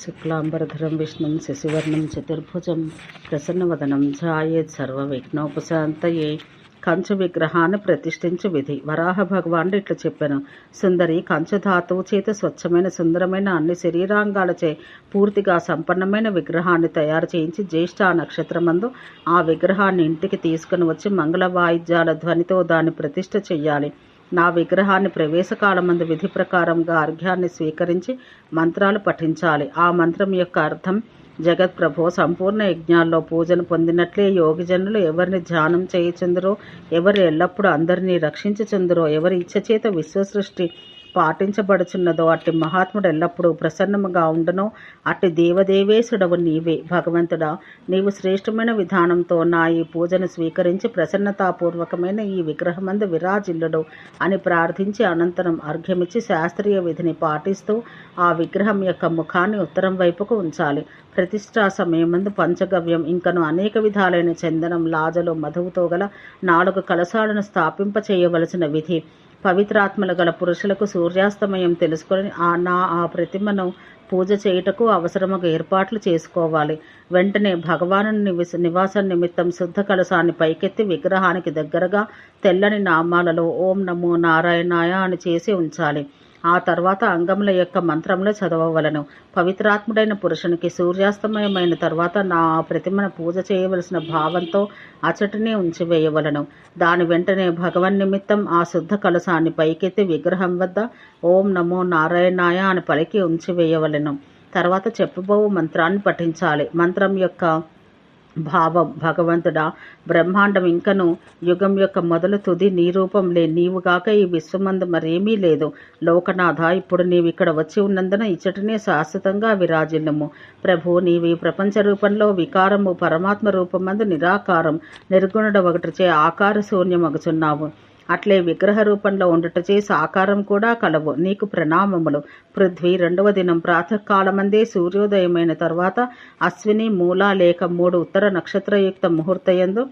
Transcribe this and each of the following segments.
శుక్లాంబరధరం విష్ణుం శశివర్ణం చతుర్భుజం ప్రసన్నవదనం ధ్యాయేత్ సర్వవిఘ్నోపశాంతయే. కంచు విగ్రహాన్ని ప్రతిష్ఠించు విధి. వరాహ భగవానుడు ఇట్లా చెప్పాను. సుందరి, కంచు ధాతువు చేత స్వచ్ఛమైన సుందరమైన అన్ని శరీరాంగాలచే పూర్తిగా సంపన్నమైన విగ్రహాన్ని తయారు చేయించి జ్యేష్ఠ నక్షత్రమందు ఆ విగ్రహాన్ని ఇంటికి తీసుకుని వచ్చి మంగళ వాయిద్యాల ధ్వనితో దాన్ని ప్రతిష్ఠ చెయ్యాలి. నా విగ్రహాన్ని ప్రవేశకాలమందు విధి ప్రకారంగా అర్ఘ్యాన్ని స్వీకరించి మంత్రాలు పఠించాలి. ఆ మంత్రం యొక్క అర్థం, జగత్ప్రభో, సంపూర్ణ యజ్ఞాల్లో పూజను పొందినట్లే యోగిజనులు ఎవరిని ధ్యానం చేయుచుందరో, ఎవరు ఎల్లప్పుడూ అందరినీ రక్షించుచుందరో, ఎవరి ఇచ్చ చేత విశ్వసృష్టి పాటించబడుచున్నదో అట్టి మహాత్ముడు ఎల్లప్పుడూ ప్రసన్నముగా ఉండునో అట్టి దేవదేవేశుడవు నీవే. భగవంతుడా, నీవు శ్రేష్టమైన విధానంతో నా ఈ పూజను స్వీకరించి ప్రసన్నతాపూర్వకమైన ఈ విగ్రహమందు విరాజిల్లుడు అని ప్రార్థించి అనంతరం అర్ఘ్యమిచ్చి శాస్త్రీయ విధిని పాటిస్తూ ఆ విగ్రహం యొక్క ముఖాన్ని ఉత్తరం వైపుకు ఉంచాలి. ప్రతిష్ఠా సమయమందు పంచగవ్యం ఇంకను అనేక విధాలైన చందనం, లాజలు, మధువుతో గల 4 కలశాలను స్థాపింప చేయవలసిన విధి. పవిత్రాత్మలు గల పురుషులకు సూర్యాస్తమయం తెలుసుకొని ఆ ప్రతిమను పూజ చేయుటకు అవసరముగా ఏర్పాట్లు చేసుకోవాలి. వెంటనే భగవాను నివాసం నిమిత్తం శుద్ధ కలశాన్ని పైకెత్తి విగ్రహానికి దగ్గరగా తెల్లని నామాలలో ఓం నమో నారాయణాయ అని చేసి ఉంచాలి. ఆ తర్వాత అంగముల యొక్క మంత్రములు చదవవలను. పవిత్రాత్ముడైన పురుషునికి సూర్యాస్తమయమైన తర్వాత నా ప్రతిమను పూజ చేయవలసిన భావంతో అచటనే ఉంచివేయవలను. దాని వెంటనే భగవన్ నిమిత్తం ఆ శుద్ధ కలశాన్ని పైకెత్తి విగ్రహం వద్ద ఓం నమో నారాయణాయ అని పలికి ఉంచివేయవలను. తర్వాత చెప్పబోవు మంత్రాన్ని పఠించాలి. మంత్రం యొక్క భావం, భగవంతుడా, బ్రహ్మాండం ఇంకను యుగం యొక్క మొదలు తుది నీ రూపం నీవుగాక ఈ విశ్వమందు మరేమీ లేదు. లోకనాథ, ఇప్పుడు నీవిక్కడ వచ్చి ఉన్నందున ఇచ్చటనే శాశ్వతంగా విరాజిల్లుము. ప్రభు, నీవి ప్రపంచ రూపంలో వికారము, పరమాత్మ రూపమందు నిరాకారం, నిర్గుణుడ ఒకటిచే ఆకార శూన్యమగుచున్నావు. అట్లే విగ్రహ రూపంలో ఉండుటచే సాకారం కూడా కలవు. నీకు ప్రణామములు. పృథ్వీ, 2వ దినం ప్రాతకాలమందే సూర్యోదయమైన తర్వాత అశ్విని, మూల లేక 3 ఉత్తర నక్షత్రయుక్త ముహూర్తయందు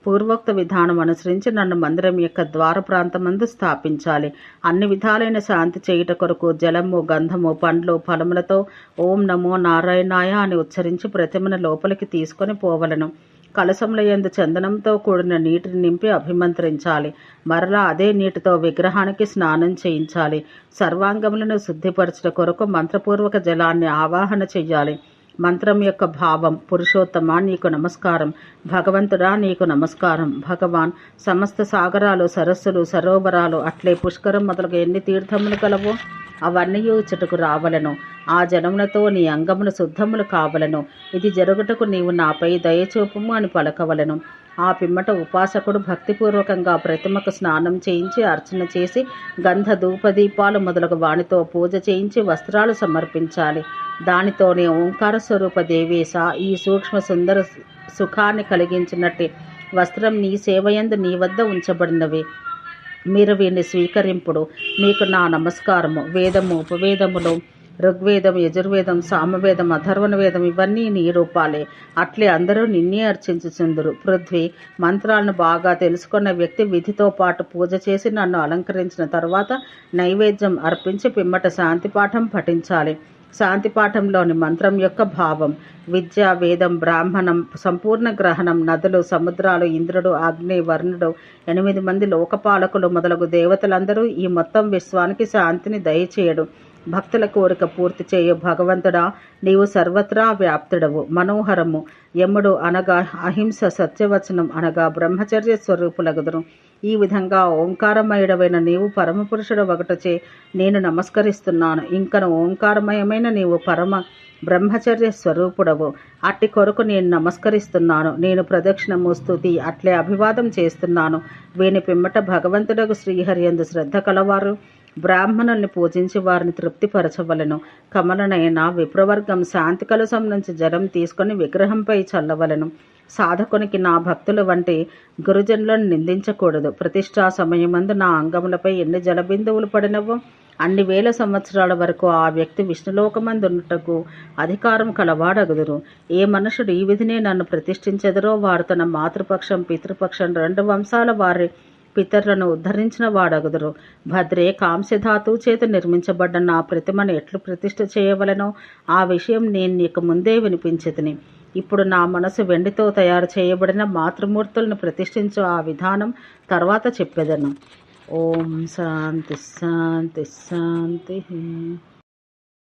పూర్వోక్త విధానం అనుసరించి నన్ను మందిరం యొక్క ద్వార ప్రాంతమందు స్థాపించాలి. అన్ని విధాలైన శాంతి చేయుట కొరకు జలము, గంధము, పండ్లు, ఫలములతో ఓం నమో నారాయణాయ అని ఉచ్చరించి ప్రతిమను లోపలికి తీసుకొని పోవలను. కలశముల యందు చందనంతో కూడిన నీటిని నింపి అభిమంత్రించాలి. మరలా అదే నీటితో విగ్రహానికి స్నానం చేయించాలి. సర్వాంగములను శుద్ధిపరచుట కొరకు మంత్రపూర్వక జలాన్ని ఆవాహన చెయ్యాలి. మంత్రం యొక్క భావం, పురుషోత్తమ నీకు నమస్కారం, భగవంతుడా నీకు నమస్కారం. భగవాన్, సమస్త సాగరాలు, సరస్సులు, సరోవరాలు, అట్లే పుష్కరం మొదలుగా ఎన్ని తీర్థములు కలవో అవన్నీ ఇచ్చటకు రావలను. ఆ జలములతో నీ అంగములు శుద్ధములు కావలను. ఇది జరుగుటకు నీవు నాపై దయచూపుము అని పలకవలను. ఆ పిమ్మట ఉపాసకుడు భక్తిపూర్వకంగా ప్రతిమకు స్నానం చేయించి అర్చన చేసి గంధ ధూపదీపాలు మొదలగు వానితో పూజ చేయించి వస్త్రాలు సమర్పించాలి. దానితోనే ఓంకార స్వరూప దేవేశ, ఈ సూక్ష్మ సుందర సుఖాన్ని కలిగించినట్టు వస్త్రం నీ సేవయందు నీ వద్ద ఉంచబడినవి. మీరు వీరిని స్వీకరింపుడు. మీకు నా నమస్కారము. వేదము, ఉపవేదములు, ఋగ్వేదం, యజుర్వేదం, సామవేదం, అథర్వణ వేదం ఇవన్నీ నీ రూపాలే. అట్లే అందరూ నిన్నే అర్చించుచుందురు. పృథ్వీ, మంత్రాలను బాగా తెలుసుకున్న వ్యక్తి విధితో పాటు పూజ చేసి నన్ను అలంకరించిన తర్వాత నైవేద్యం అర్పించి పిమ్మట శాంతిపాఠం పఠించాలి. శాంతిపాఠంలోని మంత్రం యొక్క భావం, విద్య, వేదం, బ్రాహ్మణం, సంపూర్ణ గ్రహణం, నదులు, సముద్రాలు, ఇంద్రుడు, అగ్ని, వరుణుడు, 8 మంది లోకపాలకులు మొదలగు దేవతలందరూ ఈ మొత్తం విశ్వానికి శాంతిని దయచేయడు. భక్తుల కోరిక పూర్తి చేయు భగవంతుడా, నీవు సర్వత్రా వ్యాప్తుడవు. మనోహరము, యముడు అనగా అహింస, సత్యవచనం అనగా బ్రహ్మచర్య స్వరూపులగుదురు. ఈ విధంగా ఓంకారమయుడవైన నీవు పరమపురుషుడు ఒకటచే నేను నమస్కరిస్తున్నాను. ఇంకను ఓంకారమయమైన నీవు పరమ బ్రహ్మచర్య స్వరూపుడవు. అట్టి కొరకు నేను నమస్కరిస్తున్నాను. నేను ప్రదక్షిణము, స్తుతి, అట్లే అభివాదం చేస్తున్నాను. వీని పిమ్మట భగవంతుడకు శ్రీహరియందు శ్రద్ధ కలవారు బ్రాహ్మణుల్ని పూజించి వారిని తృప్తిపరచవలను. కమలనైన విప్రవర్గం శాంతి కలశం నుంచి జలం తీసుకొని విగ్రహంపై చల్లవలను. సాధకునికి నా భక్తుల వంటి గురుజనులను నిందించకూడదు. ప్రతిష్ఠా సమయమందు నా అంగములపై ఎన్ని జలబిందువులు పడినవో అన్ని వేల సంవత్సరాల వరకు ఆ వ్యక్తి విష్ణులోకమందున్నటకు అధికారం కలవాడగుదురు. ఏ మనుషుడు ఈ విధినే నన్ను ప్రతిష్ఠించెదరో వారు తన మాతృపక్షం, పితృపక్షం 2 వంశాల వారి పితరులను ఉద్ధరించిన వాడగుదురు. భద్రే, కాంస్యధాతు చేత నిర్మించబడ్డ నా ప్రతిమను ఎట్లు ప్రతిష్ఠ చేయవలనో ఆ విషయం నేను నీకు ముందే వినిపించితిని. ఇప్పుడు నా మనసు వెండితో తయారు చేయబడిన మాతృమూర్తులను ప్రతిష్ఠించు ఆ విధానం తర్వాత చెప్పెదను. ఓం శాంతి శాంతి శాంతి.